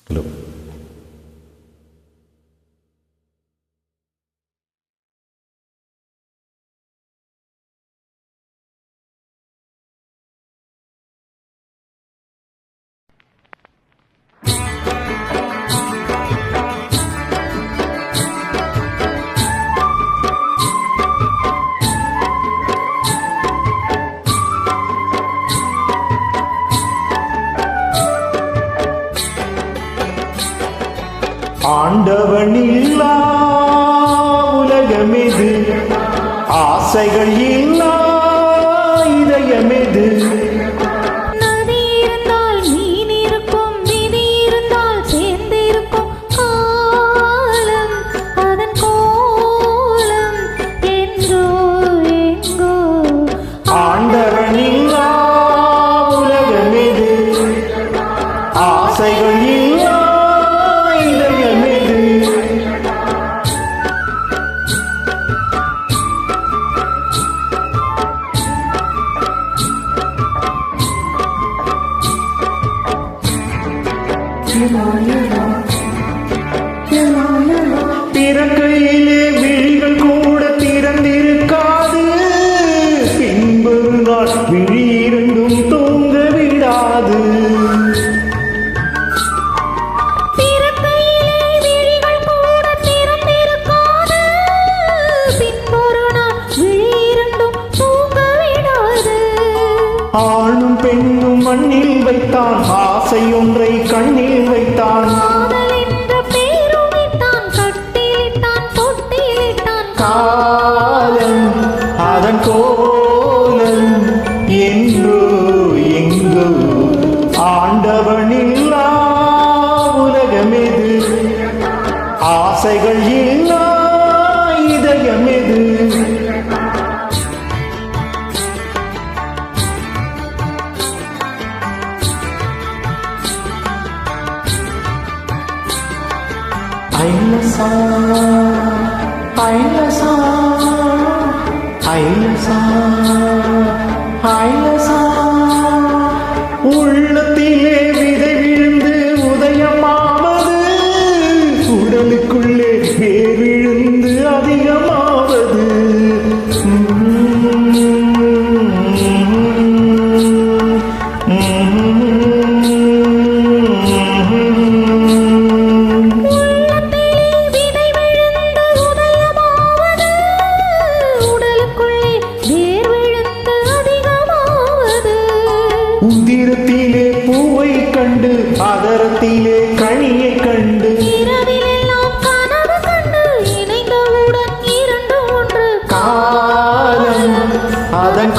Hello. ஆண்டவனில்லா உலகமெது, ஆசைகள் இல்லா இதயமெது. நதி இருந்தால் மீன் இருக்கும், விதி இருந்தால் சேர்ந்திருக்கும் காலம், அதன் கோலம் என்றோ எங்கோ. ஆண்டவனில்லா உலகமெது, ஆசைகள் இல்லா பிறக்கையிலே விழிகள் கூட திறந்திருக்காது, பின்பொரு நாள் விழி இரண்டும் தூங்க விடாது. ஆணும் பெண்ணும் மண்ணில் வைத்தான், ஆசை ஒன்றை கண்ணில் வைத்தான். காலம் அதன் கோலம் என்றோ எங்கோ. ஆண்டவனில்லா உலகமெது, ஆசைகள் இல்லா இதயமெது. ஐலசா ஐலசா ஐலசா ஐலசா, உள்ளத்திலே விதை விழுந்து உதயமாவது, உடலுக்குள்ளே வேர் விழுந்து அதிகமாவது. உதிரத்திலே பூவை கண்டு, அதரத்திலே கனியை கண்டு, காலம் அதன்